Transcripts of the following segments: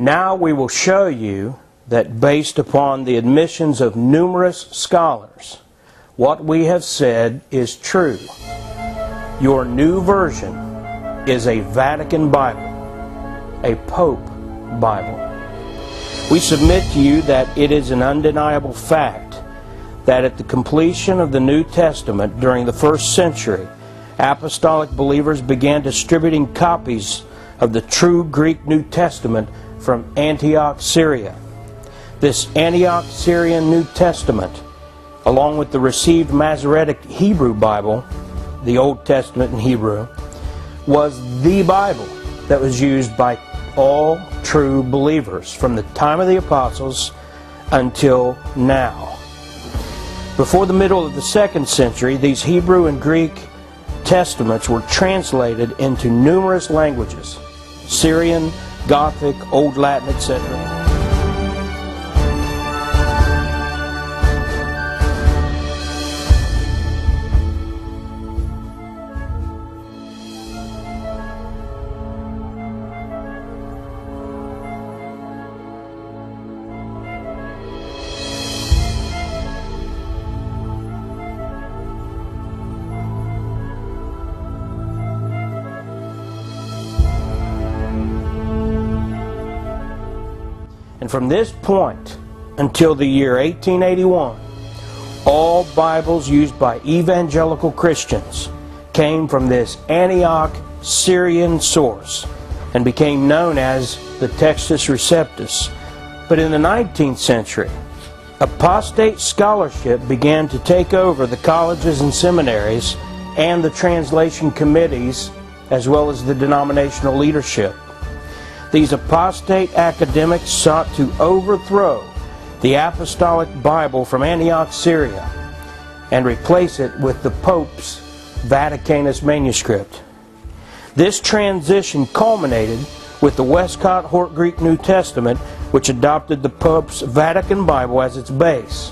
Now we will show you that based upon the admissions of numerous scholars, what we have said is true. Your new version is a Vatican Bible, a Pope Bible. We submit to you that it is an undeniable fact that at the completion of the New Testament during the first century, apostolic believers began distributing copies of the true Greek New Testament from Antioch, Syria. This Antioch Syrian New Testament, along with the received Masoretic Hebrew Bible, the Old Testament in Hebrew, was the Bible that was used by all true believers from the time of the apostles until now. Before the middle of the 2nd century, these Hebrew and Greek testaments were translated into numerous languages: Syrian, Gothic, Old Latin, etc. And from this point until the year 1881, all Bibles used by evangelical Christians came from this Antioch Syrian source and became known as the Textus Receptus. But in the 19th century, apostate scholarship began to take over the colleges and seminaries and the translation committees, as well as the denominational leadership. These apostate academics sought to overthrow the apostolic Bible from Antioch, Syria, and replace it with the Pope's Vaticanus manuscript. This transition culminated with the Westcott Hort Greek New Testament, which adopted the Pope's Vatican Bible as its base.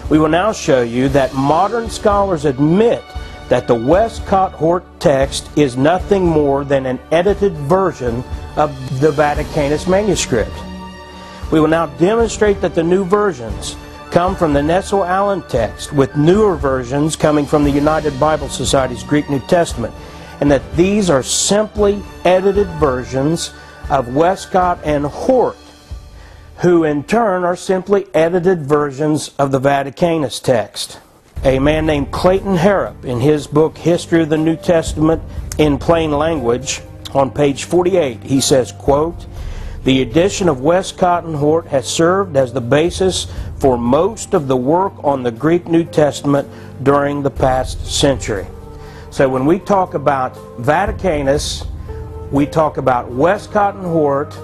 We will now show you that modern scholars admit that the Westcott Hort text is nothing more than an edited version of the Vaticanus manuscript. We will now demonstrate that the new versions come from the Nestle-Aland text, with newer versions coming from the United Bible Society's Greek New Testament, and that these are simply edited versions of Westcott and Hort, who in turn are simply edited versions of the Vaticanus text. A man named Clayton Harrop, in his book History of the New Testament in Plain Language, on page 48, he says, quote, "The edition of Westcott and Hort has served as the basis for most of the work on the Greek New Testament during the past century." So when we talk about Vaticanus, we talk about Westcott and Hort,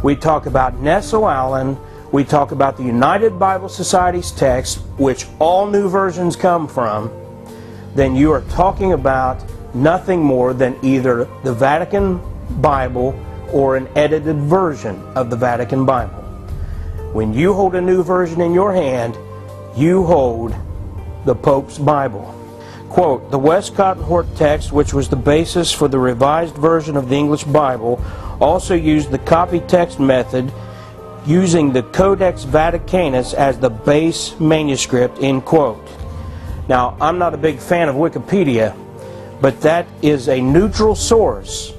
we talk about Nestle-Aland, we talk about the United Bible Society's text, which all new versions come from, then you are talking about nothing more than either the Vatican Bible or an edited version of the Vatican Bible. When you hold a new version in your hand, you hold the Pope's Bible. Quote, "The Westcott and Hort text, which was the basis for the revised version of the English Bible, also used the copy text method, using the Codex Vaticanus as the base manuscript," end quote. Now, I'm not a big fan of Wikipedia, but that is a neutral source,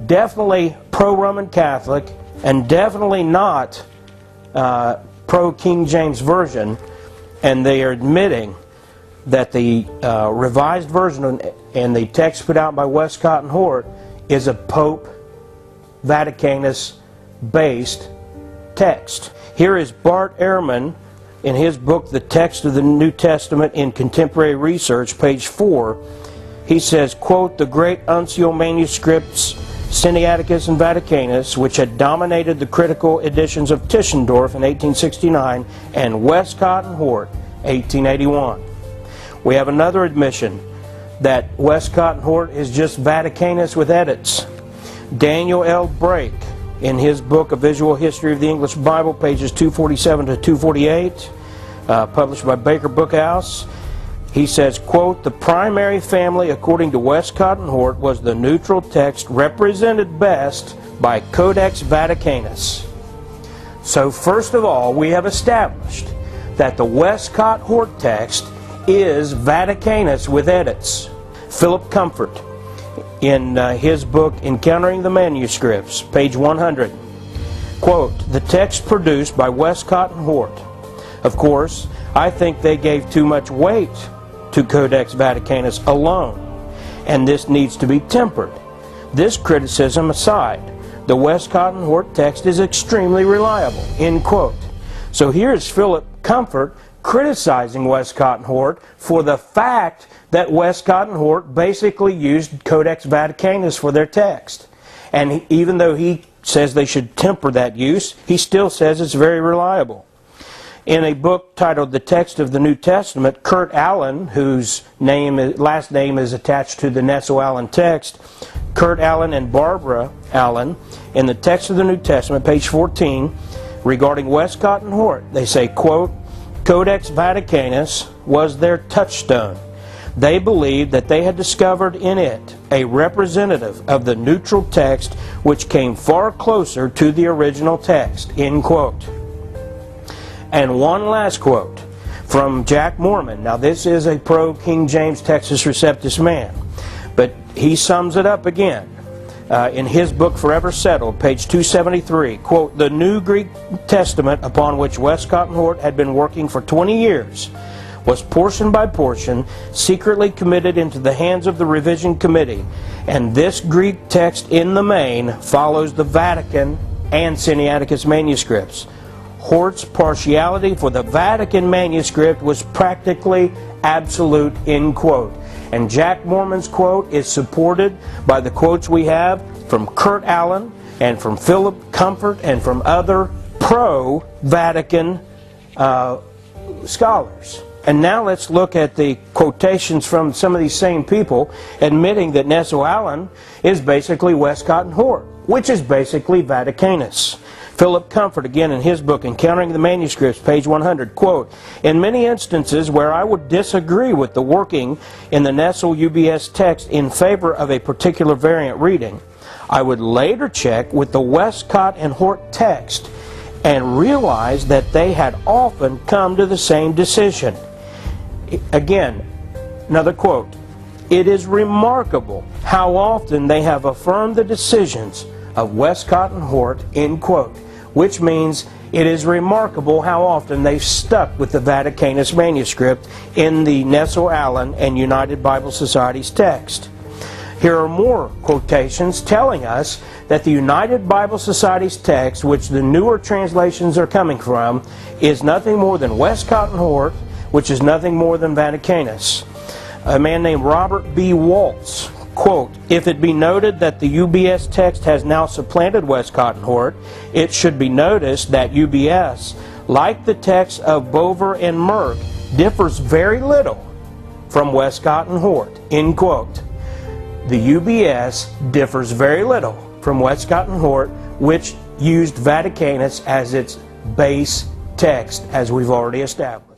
definitely pro-Roman Catholic, and definitely not pro-King James Version, and they are admitting that the revised version and the text put out by Westcott and Hort is a Pope Vaticanus-based text. Here is Bart Ehrman in his book, The Text of the New Testament in Contemporary Research, page 4. He says, quote, "The great uncial manuscripts, Sinaiticus and Vaticanus, which had dominated the critical editions of Tischendorf in 1869 and Westcott and Hort, 1881. We have another admission that Westcott and Hort is just Vaticanus with edits. Daniel L. Brake, in his book, A Visual History of the English Bible, pages 247 to 248, published by Baker Bookhouse, He says, quote, "The primary family, according to Westcott and Hort, was the neutral text represented best by Codex Vaticanus." So first of all, we have established that the Westcott-Hort text is Vaticanus with edits. Philip Comfort, in his book Encountering the Manuscripts, page 100, quote, "The text produced by Westcott and Hort. Of course, I think they gave too much weight to Codex Vaticanus alone, and this needs to be tempered. This criticism aside, the Westcott and Hort text is extremely reliable," end quote. So here's Philip Comfort criticizing Westcott and Hort for the fact that Westcott and Hort basically used Codex Vaticanus for their text. And even though he says they should temper that use, he still says it's very reliable. In a book titled The Text of the New Testament, Kurt Allen, whose last name is attached to the Nesso-Allen text, Kurt Allen and Barbara Allen, in the Text of the New Testament, page 14, regarding Westcott and Hort, they say, quote, "Codex Vaticanus was their touchstone. They believed that they had discovered in it a representative of the neutral text which came far closer to the original text," end quote. And one last quote from Jack Moorman. Now this is a pro-King James Textus Receptus man, but he sums it up again in his book Forever Settled, page 273, quote, "The New Greek Testament upon which Westcott and Hort had been working for 20 years was portion by portion secretly committed into the hands of the revision committee, and this Greek text in the main follows the Vatican and Sinaiticus manuscripts. Hort's partiality for the Vatican manuscript was practically absolute," end quote. And Jack Moorman's quote is supported by the quotes we have from Kurt Allen and from Philip Comfort and from other pro-Vatican scholars. And now let's look at the quotations from some of these same people admitting that Nesso-Allen is basically Westcott and Hort, which is basically Vaticanus. Philip Comfort, again in his book Encountering the Manuscripts, page 100, quote, "In many instances where I would disagree with the working in the Nesso-UBS text in favor of a particular variant reading, I would later check with the Westcott and Hort text and realize that they had often come to the same decision." Again, another quote, "It is remarkable how often they have affirmed the decisions of Westcott and Hort," end quote, which means it is remarkable how often they've stuck with the Vaticanus manuscript in the Nesso-Allen and United Bible Society's text. Here are more quotations telling us that the United Bible Society's text, which the newer translations are coming from, is nothing more than Westcott and Hort, which is nothing more than Vaticanus. A man named Robert B. Waltz, quote, "If it be noted that the UBS text has now supplanted Westcott and Hort, it should be noticed that UBS, like the text of Bover and Merck, differs very little from Westcott and Hort," end quote. The UBS differs very little from Westcott and Hort, which used Vaticanus as its base text, as we've already established.